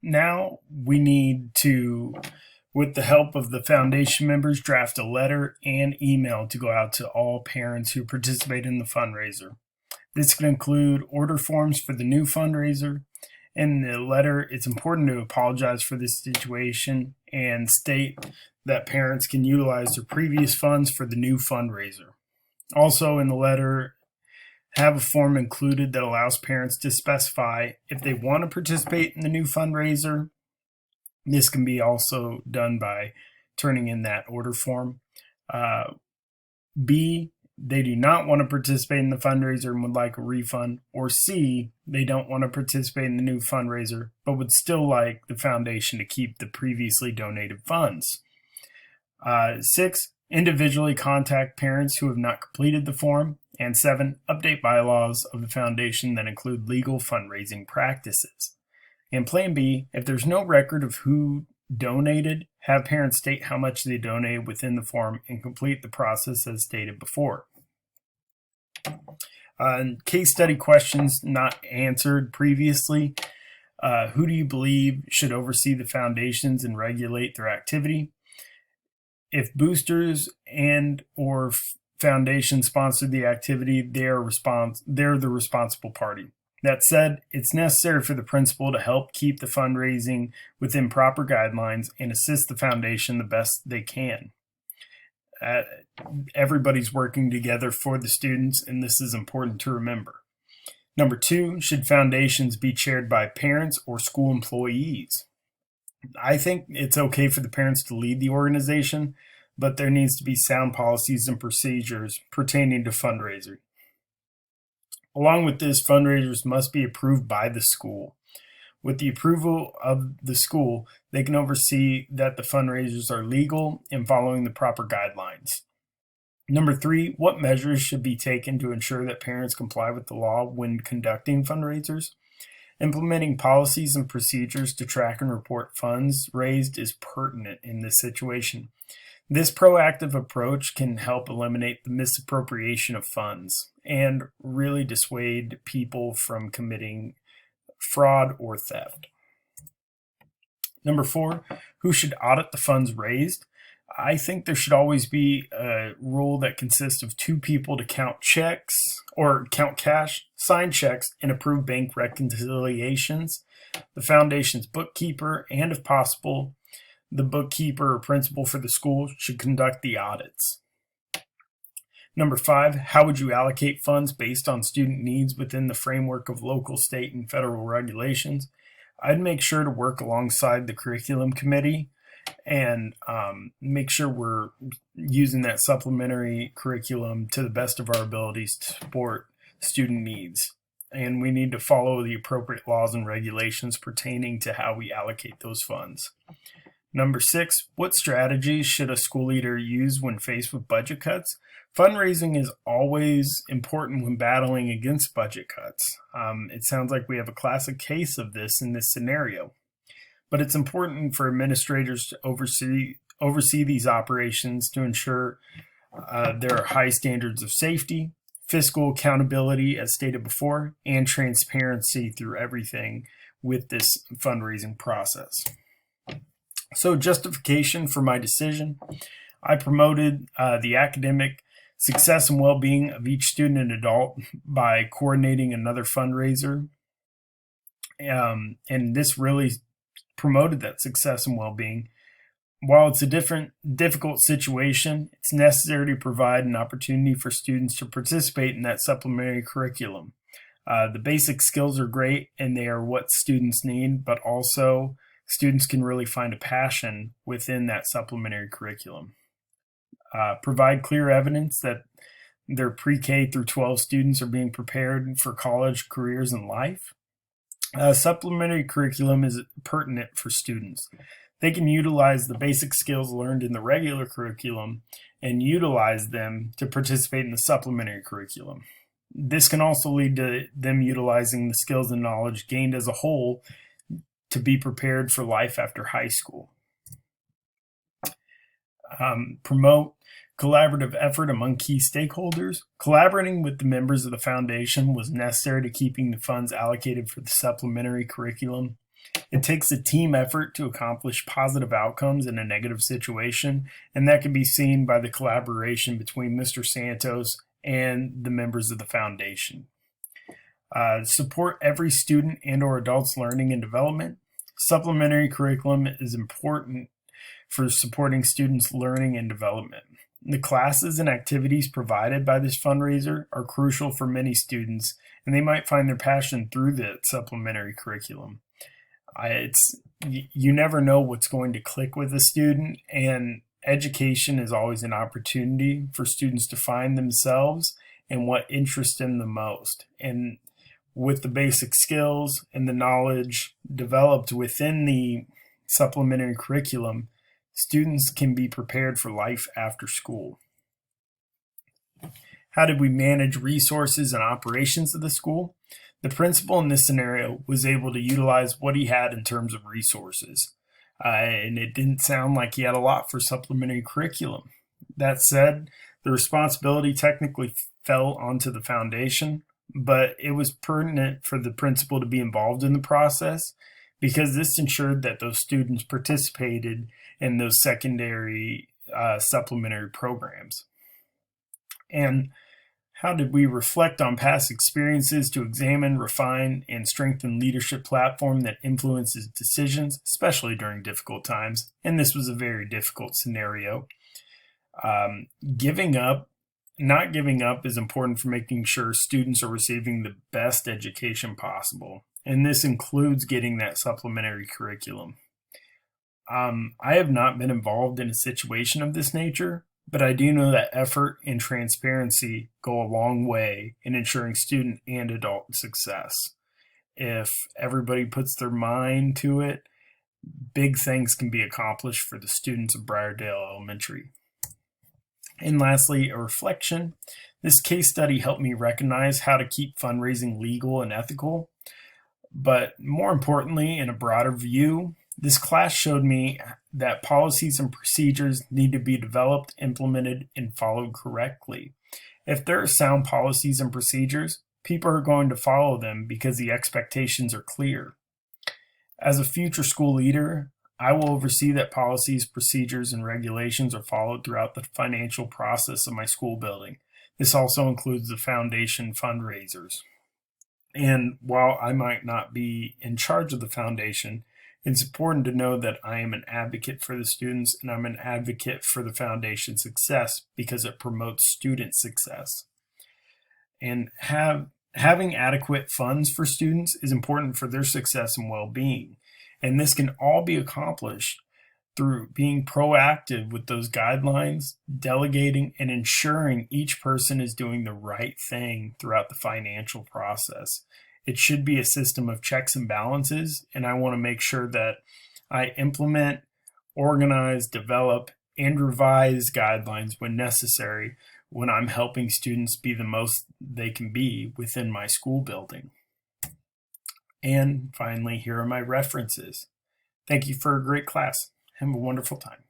Now we need to, with the help of the foundation members, draft a letter and email to go out to all parents who participate in the fundraiser. This can include order forms for the new fundraiser. In the letter, it's important to apologize for this situation and state that parents can utilize their previous funds for the new fundraiser. Also, in the letter, have a form included that allows parents to specify if they want to participate in the new fundraiser. This can be also done by turning in that order form. B, they do not want to participate in the fundraiser and would like a refund. Or C, they don't want to participate in the new fundraiser but would still like the foundation to keep the previously donated funds. 6, individually contact parents who have not completed the form. And 7, update bylaws of the foundation that include legal fundraising practices. And Plan B, if there's no record of who donated, have parents state how much they donated within the form and complete the process as stated before. Case study questions not answered previously. Who do you believe should oversee the foundations and regulate their activity? If boosters and or foundation sponsored the activity, they're the responsible party. That said, it's necessary for the principal to help keep the fundraising within proper guidelines and assist the foundation the best they can. Everybody's working together for the students, and this is important to remember. Number 2, should foundations be chaired by parents or school employees? I think it's okay for the parents to lead the organization, but there needs to be sound policies and procedures pertaining to fundraising. Along with this, fundraisers must be approved by the school. With the approval of the school, they can oversee that the fundraisers are legal and following the proper guidelines. Number 3, what measures should be taken to ensure that parents comply with the law when conducting fundraisers? Implementing policies and procedures to track and report funds raised is pertinent in this situation. This proactive approach can help eliminate the misappropriation of funds and really dissuade people from committing fraud or theft. Number 4, who should audit the funds raised? I think there should always be a rule that consists of 2 people to count checks or count cash, sign checks, and approve bank reconciliations. The foundation's bookkeeper and, if possible, the bookkeeper or principal for the school should conduct the audits. Number 5, how would you allocate funds based on student needs within the framework of local, state, and federal regulations? I'd make sure to work alongside the curriculum committee and make sure we're using that supplementary curriculum to the best of our abilities to support student needs. And we need to follow the appropriate laws and regulations pertaining to how we allocate those funds. Number 6, what strategies should a school leader use when faced with budget cuts? Fundraising is always important when battling against budget cuts. It sounds like we have a classic case of this in this scenario. But it's important for administrators to oversee these operations to ensure there are high standards of safety, fiscal accountability, as stated before, and transparency through everything with this fundraising process. So, justification for my decision. I promoted the academic success and well-being of each student and adult by coordinating another fundraiser. And this really promoted that success and well-being. While it's a difficult situation, it's necessary to provide an opportunity for students to participate in that supplementary curriculum. The basic skills are great and they are what students need, but also students can really find a passion within that supplementary curriculum. Provide clear evidence that their pre-K through 12 students are being prepared for college, careers, and life. Supplementary curriculum is pertinent for students. They can utilize the basic skills learned in the regular curriculum and utilize them to participate in the supplementary curriculum. This can also lead to them utilizing the skills and knowledge gained as a whole to be prepared for life after high school. Promote collaborative effort among key stakeholders. Collaborating with the members of the foundation was necessary to keeping the funds allocated for the supplementary curriculum. It takes a team effort to accomplish positive outcomes in a negative situation, and that can be seen by the collaboration between Mr. Santos and the members of the foundation. Support every student and or adult's learning and development. Supplementary curriculum is important for supporting students' learning and development. The classes and activities provided by this fundraiser are crucial for many students, and they might find their passion through the supplementary curriculum. You never know what's going to click with a student, and education is always an opportunity for students to find themselves and what interests them the most. And with the basic skills and the knowledge developed within the supplementary curriculum, students can be prepared for life after school. How did we manage resources and operations of the school? The principal in this scenario was able to utilize what he had in terms of resources. And it didn't sound like he had a lot for supplementary curriculum. That said, the responsibility technically fell onto the foundation, but it was pertinent for the principal to be involved in the process because this ensured that those students participated in those secondary supplementary programs. And how did we reflect on past experiences to examine, refine, and strengthen leadership platform that influences decisions, especially during difficult times? And this was a very difficult scenario. Not giving up is important for making sure students are receiving the best education possible. And this includes getting that supplementary curriculum. I have not been involved in a situation of this nature, but I do know that effort and transparency go a long way in ensuring student and adult success. If everybody puts their mind to it, big things can be accomplished for the students of Briardale Elementary. And lastly, a reflection. This case study helped me recognize how to keep fundraising legal and ethical. But more importantly, in a broader view, this class showed me that policies and procedures need to be developed, implemented, and followed correctly. If there are sound policies and procedures, people are going to follow them because the expectations are clear. As a future school leader, I will oversee that policies, procedures, and regulations are followed throughout the financial process of my school building. This also includes the foundation fundraisers. And while I might not be in charge of the foundation, it's important to know that I am an advocate for the students and I'm an advocate for the foundation's success because it promotes student success. And having adequate funds for students is important for their success and well-being. And this can all be accomplished through being proactive with those guidelines, delegating, and ensuring each person is doing the right thing throughout the financial process. It should be a system of checks and balances, and I want to make sure that I implement, organize, develop, and revise guidelines when necessary when I'm helping students be the most they can be within my school building. And finally, here are my references. Thank you for a great class. Have a wonderful time.